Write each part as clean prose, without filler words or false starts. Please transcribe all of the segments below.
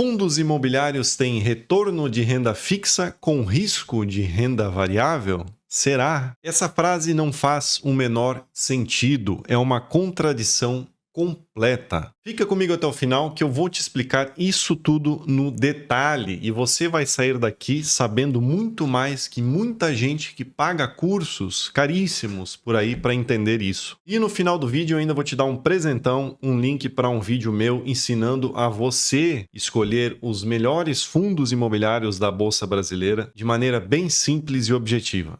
Fundos imobiliários têm retorno de renda fixa com risco de renda variável? Será? Essa frase não faz o menor sentido, é uma contradição completa. Fica comigo até o final que eu vou te explicar isso tudo no detalhe e você vai sair daqui sabendo muito mais que muita gente que paga cursos caríssimos por aí para entender isso. E no final do vídeo eu ainda vou te dar um presentão, um link para um vídeo meu ensinando a você escolher os melhores fundos imobiliários da Bolsa Brasileira de maneira bem simples e objetiva.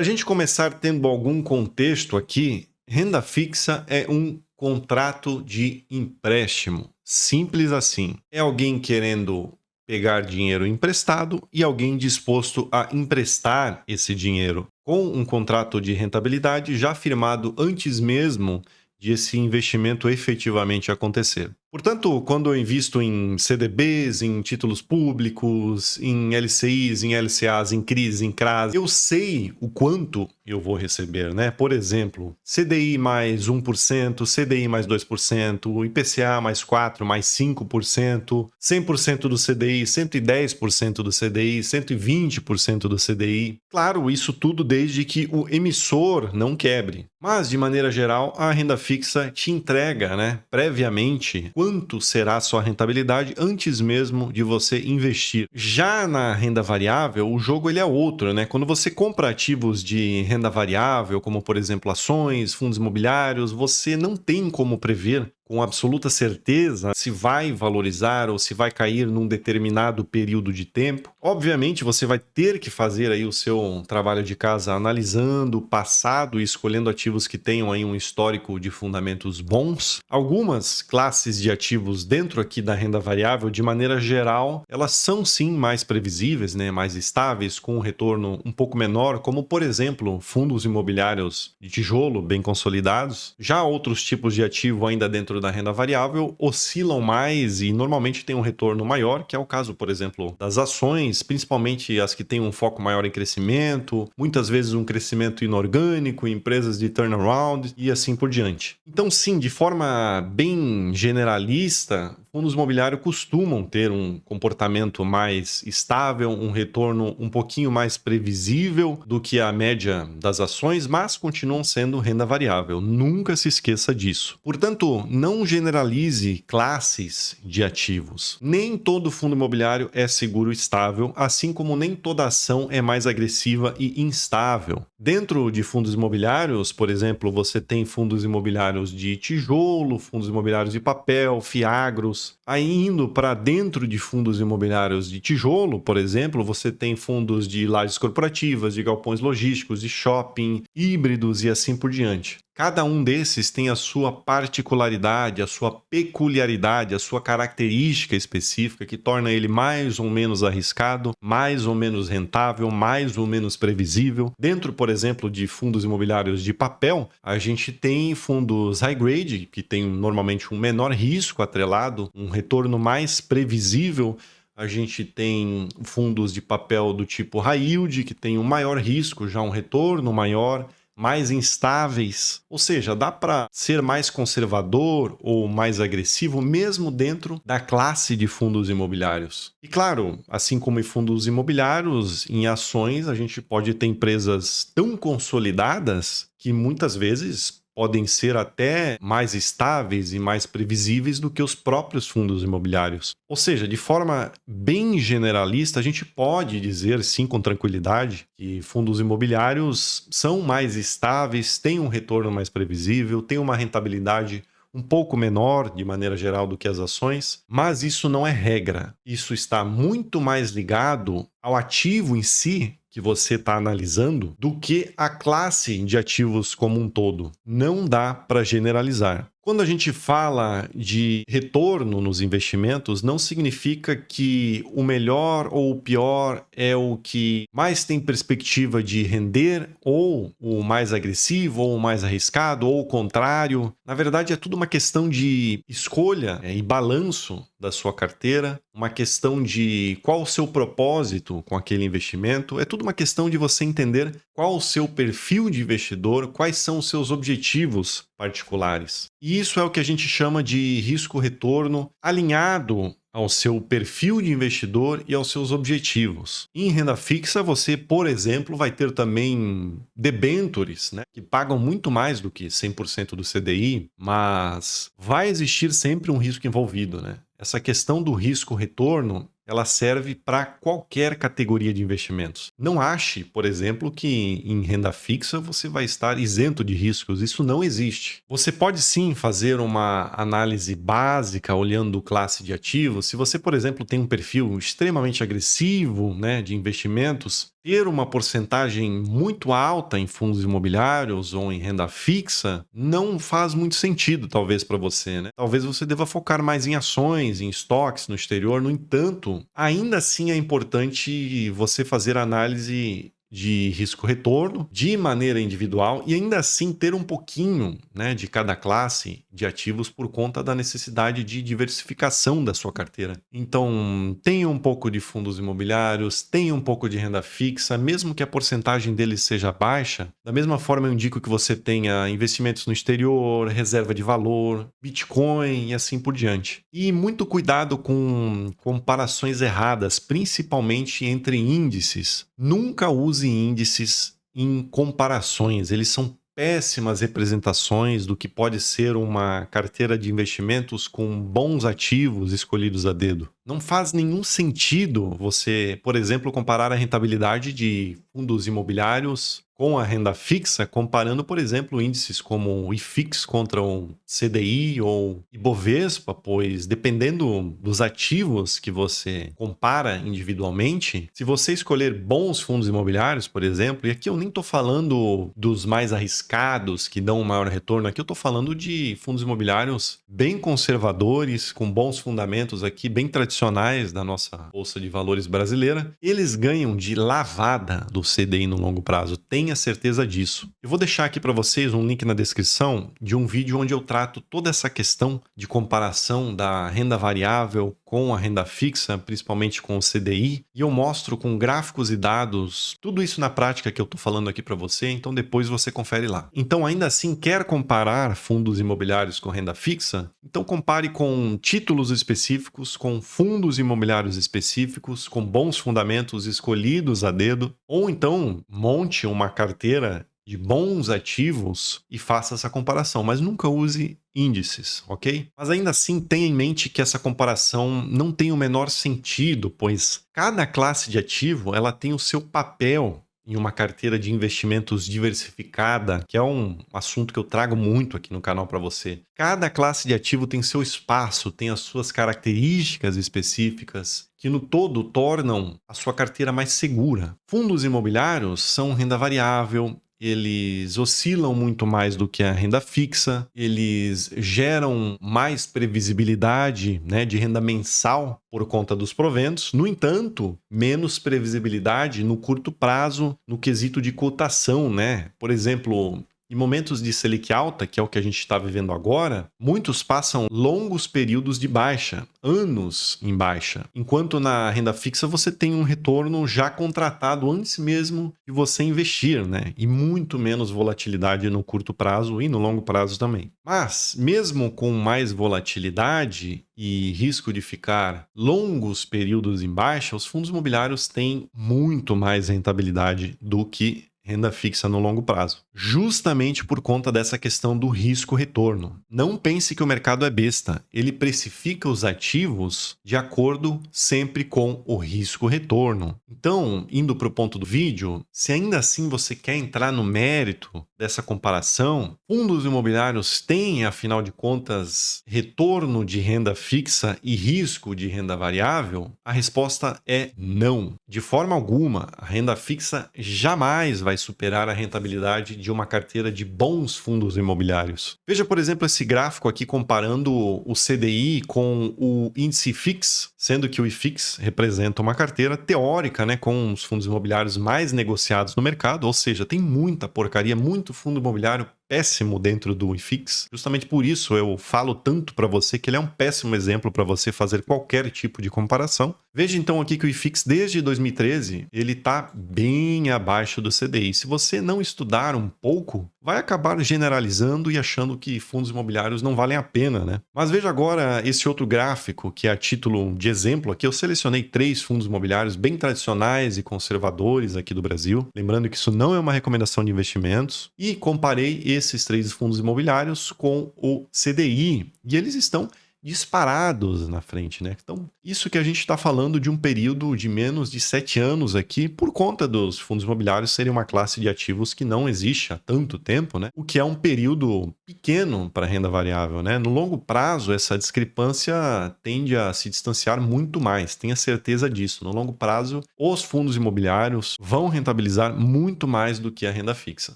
Para a gente começar tendo algum contexto aqui, renda fixa é um contrato de empréstimo. Simples assim. É alguém querendo pegar dinheiro emprestado e alguém disposto a emprestar esse dinheiro com um contrato de rentabilidade já firmado antes mesmo de esse investimento efetivamente acontecer. Portanto, quando eu invisto em CDBs, em títulos públicos, em LCIs, em LCAs, em CRIs, em CRAs, eu sei o quanto eu vou receber, né? Por exemplo, CDI mais 1%, CDI mais 2%, IPCA mais 4%, mais 5%, 100% do CDI, 110% do CDI, 120% do CDI. Claro, isso tudo desde que o emissor não quebre. Mas, de maneira geral, a renda fixa te entrega, né, previamente, quanto será a sua rentabilidade antes mesmo de você investir. Já na renda variável, o jogo ele é outro, né? Quando você compra ativos de renda variável, como por exemplo ações, fundos imobiliários, você não tem como prever com absoluta certeza se vai valorizar ou se vai cair num determinado período de tempo. Obviamente, você vai ter que fazer aí o seu trabalho de casa analisando o passado e escolhendo ativos que tenham aí um histórico de fundamentos bons. Algumas classes de ativos dentro aqui da renda variável, de maneira geral, elas são sim mais previsíveis, né, mais estáveis, com um retorno um pouco menor, como por exemplo, fundos imobiliários de tijolo bem consolidados. Já outros tipos de ativo ainda dentro da renda variável oscilam mais e normalmente tem um retorno maior, que é o caso, por exemplo, das ações, principalmente as que têm um foco maior em crescimento, muitas vezes um crescimento inorgânico, empresas de turnaround e assim por diante. Então sim, de forma bem generalista, fundos imobiliários costumam ter um comportamento mais estável, um retorno um pouquinho mais previsível do que a média das ações, mas continuam sendo renda variável. Nunca se esqueça disso. Portanto, não generalize classes de ativos. Nem todo fundo imobiliário é seguro e estável, assim como nem toda ação é mais agressiva e instável. Dentro de fundos imobiliários, por exemplo, você tem fundos imobiliários de tijolo, fundos imobiliários de papel, fiagros. Aí indo para dentro de fundos imobiliários de tijolo, por exemplo, você tem fundos de lajes corporativas, de galpões logísticos, de shopping, híbridos e assim por diante. Cada um desses tem a sua particularidade, a sua peculiaridade, a sua característica específica que torna ele mais ou menos arriscado, mais ou menos rentável, mais ou menos previsível. Dentro, por exemplo, de fundos imobiliários de papel, a gente tem fundos high grade, que tem normalmente um menor risco atrelado, um retorno mais previsível. A gente tem fundos de papel do tipo high yield, que tem um maior risco, já um retorno maior, mais instáveis, ou seja, dá para ser mais conservador ou mais agressivo mesmo dentro da classe de fundos imobiliários. E claro, assim como em fundos imobiliários, em ações a gente pode ter empresas tão consolidadas que muitas vezes podem ser até mais estáveis e mais previsíveis do que os próprios fundos imobiliários. Ou seja, de forma bem generalista, a gente pode dizer, sim, com tranquilidade, que fundos imobiliários são mais estáveis, têm um retorno mais previsível, têm uma rentabilidade um pouco menor, de maneira geral, do que as ações, mas isso não é regra. Isso está muito mais ligado ao ativo em si que você está analisando do que a classe de ativos como um todo. Não dá para generalizar. Quando a gente fala de retorno nos investimentos, não significa que o melhor ou o pior é o que mais tem perspectiva de render, ou o mais agressivo, ou o mais arriscado, ou o contrário. Na verdade, é tudo uma questão de escolha e balanço da sua carteira, uma questão de qual o seu propósito com aquele investimento. É tudo uma questão de você entender qual o seu perfil de investidor, quais são os seus objetivos particulares. E isso é o que a gente chama de risco-retorno alinhado ao seu perfil de investidor e aos seus objetivos. Em renda fixa, você, por exemplo, vai ter também debentures, né, que pagam muito mais do que 100% do CDI, mas vai existir sempre um risco envolvido, né? Essa questão do risco-retorno, ela serve para qualquer categoria de investimentos. Não ache, por exemplo, que em renda fixa você vai estar isento de riscos. Isso não existe. Você pode sim fazer uma análise básica olhando classe de ativos. Se você, por exemplo, tem um perfil extremamente agressivo, né, de investimentos, ter uma porcentagem muito alta em fundos imobiliários ou em renda fixa não faz muito sentido, talvez, para você, né? Talvez você deva focar mais em ações, em estoques no exterior. No entanto, ainda assim é importante você fazer análise de risco-retorno de maneira individual e ainda assim ter um pouquinho, né, de cada classe de ativos por conta da necessidade de diversificação da sua carteira. Então, tenha um pouco de fundos imobiliários, tenha um pouco de renda fixa, mesmo que a porcentagem deles seja baixa. Da mesma forma, eu indico que você tenha investimentos no exterior, reserva de valor, Bitcoin e assim por diante. E muito cuidado com comparações erradas, principalmente entre índices. Nunca use índices em comparações, eles são péssimas representações do que pode ser uma carteira de investimentos com bons ativos escolhidos a dedo. Não faz nenhum sentido você, por exemplo, comparar a rentabilidade de fundos imobiliários com a renda fixa, comparando, por exemplo, índices como o IFIX contra o CDI ou Ibovespa, pois dependendo dos ativos que você compara individualmente, se você escolher bons fundos imobiliários, por exemplo, e aqui eu nem estou falando dos mais arriscados que dão um maior retorno, aqui eu estou falando de fundos imobiliários bem conservadores, com bons fundamentos aqui, bem tradicionais da nossa Bolsa de Valores brasileira, eles ganham de lavada do CDI no longo prazo. Tenha certeza disso. Eu vou deixar aqui para vocês um link na descrição de um vídeo onde eu trato toda essa questão de comparação da renda variável com a renda fixa, principalmente com o CDI, e eu mostro com gráficos e dados tudo isso na prática que eu estou falando aqui para você, então depois você confere lá. Então, ainda assim, quer comparar fundos imobiliários com renda fixa? Então compare com títulos específicos, com fundos imobiliários específicos, com bons fundamentos escolhidos a dedo, ou então monte uma carteira de bons ativos e faça essa comparação, mas nunca use índices, ok? Mas ainda assim tenha em mente que essa comparação não tem o menor sentido, pois cada classe de ativo ela tem o seu papel em uma carteira de investimentos diversificada, que é um assunto que eu trago muito aqui no canal para você. Cada classe de ativo tem seu espaço, tem as suas características específicas, que no todo tornam a sua carteira mais segura. Fundos imobiliários são renda variável, eles oscilam muito mais do que a renda fixa, eles geram mais previsibilidade, né, de renda mensal por conta dos proventos. No entanto, menos previsibilidade no curto prazo no quesito de cotação, né? Por exemplo, em momentos de Selic alta, que é o que a gente está vivendo agora, muitos passam longos períodos de baixa, anos em baixa. Enquanto na renda fixa você tem um retorno já contratado antes mesmo de você investir, né? E muito menos volatilidade no curto prazo e no longo prazo também. Mas, mesmo com mais volatilidade e risco de ficar longos períodos em baixa, os fundos imobiliários têm muito mais rentabilidade do que renda fixa no longo prazo, justamente por conta dessa questão do risco-retorno. Não pense que o mercado é besta, ele precifica os ativos de acordo sempre com o risco-retorno. Então, indo para o ponto do vídeo, se ainda assim você quer entrar no mérito dessa comparação, fundos imobiliários têm, afinal de contas, retorno de renda fixa e risco de renda variável? A resposta é não. De forma alguma, a renda fixa jamais vai superar a rentabilidade de uma carteira de bons fundos imobiliários. Veja, por exemplo, esse gráfico aqui comparando o CDI com o índice IFIX, sendo que o IFIX representa uma carteira teórica, né, com os fundos imobiliários mais negociados no mercado, ou seja, tem muita porcaria, muito fundo imobiliário péssimo dentro do IFIX. Justamente por isso eu falo tanto para você que ele é um péssimo exemplo para você fazer qualquer tipo de comparação. Veja então aqui que o IFIX desde 2013 ele está bem abaixo do CDI. Se você não estudar um pouco, vai acabar generalizando e achando que fundos imobiliários não valem a pena, né? Mas veja agora esse outro gráfico que é a título de exemplo aqui. Eu selecionei 3 fundos imobiliários bem tradicionais e conservadores aqui do Brasil. Lembrando que isso não é uma recomendação de investimentos. E comparei esses 3 fundos imobiliários com o CDI. E eles estão disparados na frente, né? Então, isso que a gente está falando de um período de menos de 7 anos aqui, por conta dos fundos imobiliários serem uma classe de ativos que não existe há tanto tempo, né? O que é um período pequeno para renda variável, né? No longo prazo, essa discrepância tende a se distanciar muito mais, tenha certeza disso. No longo prazo, os fundos imobiliários vão rentabilizar muito mais do que a renda fixa.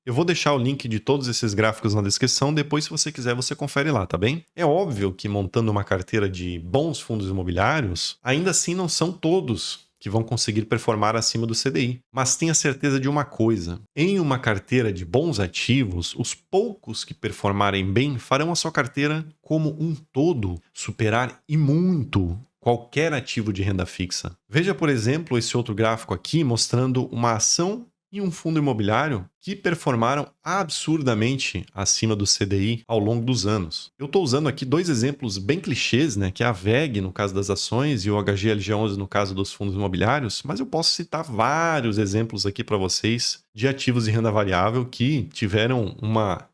Eu vou deixar o link de todos esses gráficos na descrição, depois se você quiser você confere lá, tá bem? É óbvio que montando uma carteira de bons fundos imobiliários, ainda assim não são todos que vão conseguir performar acima do CDI. Mas tenha certeza de uma coisa, em uma carteira de bons ativos, os poucos que performarem bem farão a sua carteira como um todo superar e muito qualquer ativo de renda fixa. Veja, por exemplo, esse outro gráfico aqui mostrando uma ação e um fundo imobiliário que performaram absurdamente acima do CDI ao longo dos anos. Eu estou usando aqui 2 exemplos bem clichês, né, que é a VEG no caso das ações e o HGLG11 no caso dos fundos imobiliários, mas eu posso citar vários exemplos aqui para vocês de ativos de renda variável que tiveram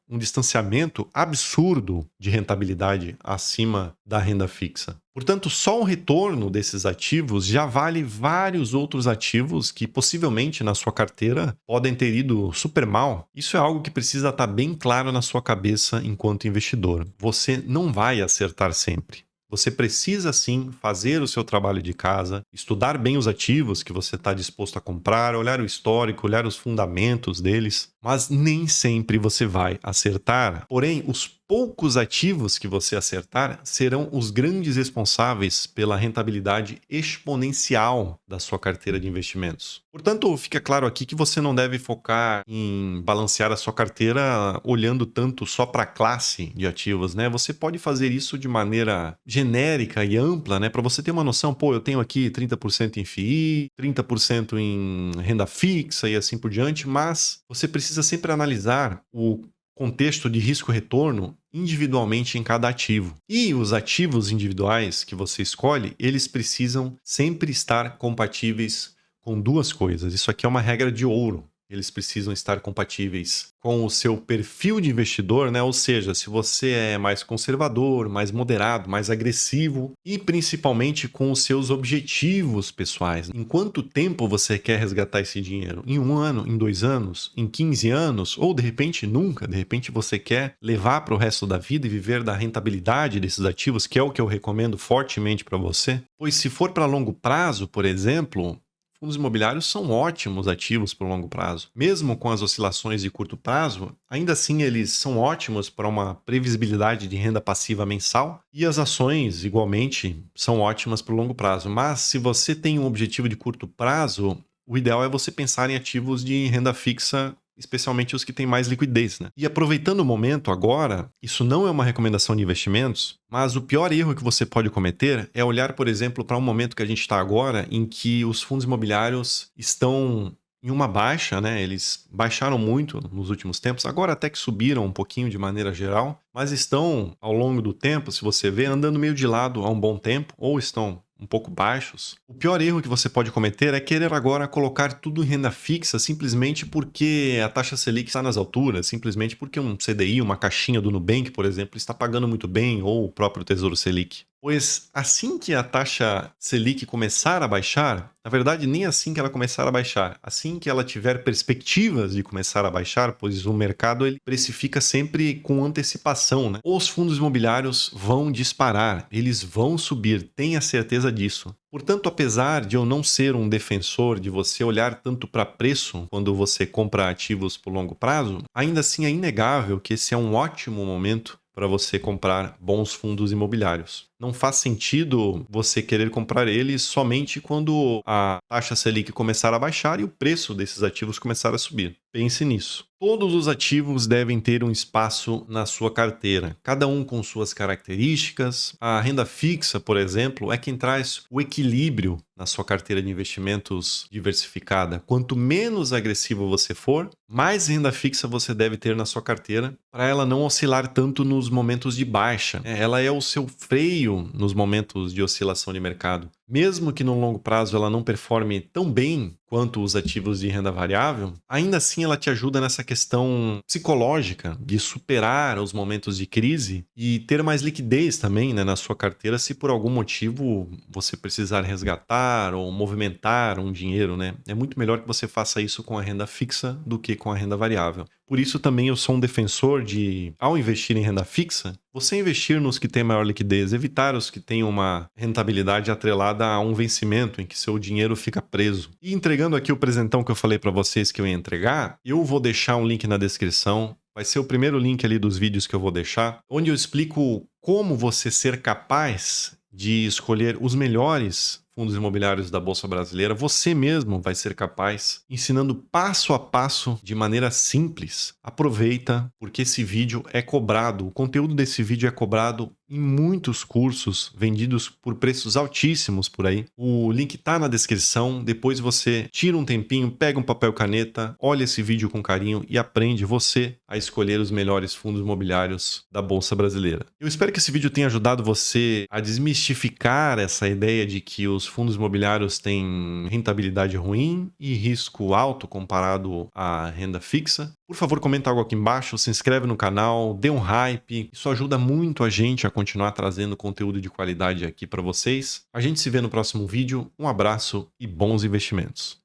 um distanciamento absurdo de rentabilidade acima da renda fixa. Portanto, só o retorno desses ativos já vale vários outros ativos que possivelmente na sua carteira podem ter ido super mal. Isso é algo que precisa estar bem claro na sua cabeça enquanto investidor. Você não vai acertar sempre. Você precisa sim fazer o seu trabalho de casa, estudar bem os ativos que você está disposto a comprar, olhar o histórico, olhar os fundamentos deles, mas nem sempre você vai acertar. Porém, os poucos ativos que você acertar serão os grandes responsáveis pela rentabilidade exponencial da sua carteira de investimentos. Portanto, fica claro aqui que você não deve focar em balancear a sua carteira olhando tanto só para a classe de ativos, né? Você pode fazer isso de maneira genérica e ampla, né? Para você ter uma noção, pô, eu tenho aqui 30% em FII, 30% em renda fixa e assim por diante, mas você precisa sempre analisar o contexto de risco-retorno individualmente em cada ativo. E os ativos individuais que você escolhe, eles precisam sempre estar compatíveis com 2 coisas. Isso aqui é uma regra de ouro. Eles precisam estar compatíveis com o seu perfil de investidor, né? Ou seja, se você é mais conservador, mais moderado, mais agressivo e principalmente com os seus objetivos pessoais. Em quanto tempo você quer resgatar esse dinheiro? Em 1 ano, em 2 anos, em 15 anos ou de repente nunca? De repente você quer levar para o resto da vida e viver da rentabilidade desses ativos, que é o que eu recomendo fortemente para você? Pois se for para longo prazo, por exemplo, fundos imobiliários são ótimos ativos para o longo prazo. Mesmo com as oscilações de curto prazo, ainda assim eles são ótimos para uma previsibilidade de renda passiva mensal e as ações, igualmente, são ótimas para o longo prazo. Mas se você tem um objetivo de curto prazo, o ideal é você pensar em ativos de renda fixa, especialmente os que têm mais liquidez, né? E aproveitando o momento agora, isso não é uma recomendação de investimentos, mas o pior erro que você pode cometer é olhar, por exemplo, para um momento que a gente está agora, em que os fundos imobiliários estão em uma baixa, né? Eles baixaram muito nos últimos tempos, agora até que subiram um pouquinho de maneira geral, mas estão, ao longo do tempo, se você vê, andando meio de lado há um bom tempo, ou estão um pouco baixos. O pior erro que você pode cometer é querer agora colocar tudo em renda fixa simplesmente porque a taxa Selic está nas alturas, simplesmente porque um CDI, uma caixinha do Nubank, por exemplo, está pagando muito bem, ou o próprio Tesouro Selic. Pois assim que a taxa Selic começar a baixar, na verdade, nem assim que ela começar a baixar, assim que ela tiver perspectivas de começar a baixar, pois o mercado ele precifica sempre com antecipação, né? Os fundos imobiliários vão disparar, eles vão subir, tenha certeza disso. Portanto, apesar de eu não ser um defensor de você olhar tanto para preço quando você compra ativos por longo prazo, ainda assim é inegável que esse é um ótimo momento para você comprar bons fundos imobiliários. Não faz sentido você querer comprar eles somente quando a taxa Selic começar a baixar e o preço desses ativos começar a subir. Pense nisso. Todos os ativos devem ter um espaço na sua carteira, cada um com suas características. A renda fixa, por exemplo, é quem traz o equilíbrio na sua carteira de investimentos diversificada. Quanto menos agressivo você for, mais renda fixa você deve ter na sua carteira para ela não oscilar tanto nos momentos de baixa. Ela é o seu freio nos momentos de oscilação de mercado. Mesmo que no longo prazo ela não performe tão bem quanto os ativos de renda variável, ainda assim ela te ajuda nessa questão psicológica de superar os momentos de crise e ter mais liquidez também, né, na sua carteira se por algum motivo você precisar resgatar ou movimentar um dinheiro, né? É muito melhor que você faça isso com a renda fixa do que com a renda variável. Por isso também eu sou um defensor de, ao investir em renda fixa, você investir nos que têm maior liquidez, evitar os que têm uma rentabilidade atrelada a um vencimento em que seu dinheiro fica preso. E entregando aqui o presentão que eu falei para vocês que eu ia entregar, eu vou deixar um link na descrição. Vai ser o primeiro link ali dos vídeos que eu vou deixar, onde eu explico como você ser capaz de escolher os melhores fundos imobiliários da Bolsa Brasileira. Você mesmo vai ser capaz, ensinando passo a passo, de maneira simples. Aproveita, porque esse vídeo é cobrado. O conteúdo desse vídeo é cobrado em muitos cursos vendidos por preços altíssimos por aí. O link tá na descrição. Depois você tira um tempinho, pega um papel e caneta, olha esse vídeo com carinho e aprende você a escolher os melhores fundos imobiliários da Bolsa Brasileira. Eu espero que esse vídeo tenha ajudado você a desmistificar essa ideia de que os fundos imobiliários têm rentabilidade ruim e risco alto comparado à renda fixa. Por favor, comenta algo aqui embaixo, se inscreve no canal, dê um hype. Isso ajuda muito a gente a continuar trazendo conteúdo de qualidade aqui para vocês. A gente se vê no próximo vídeo. Um abraço e bons investimentos.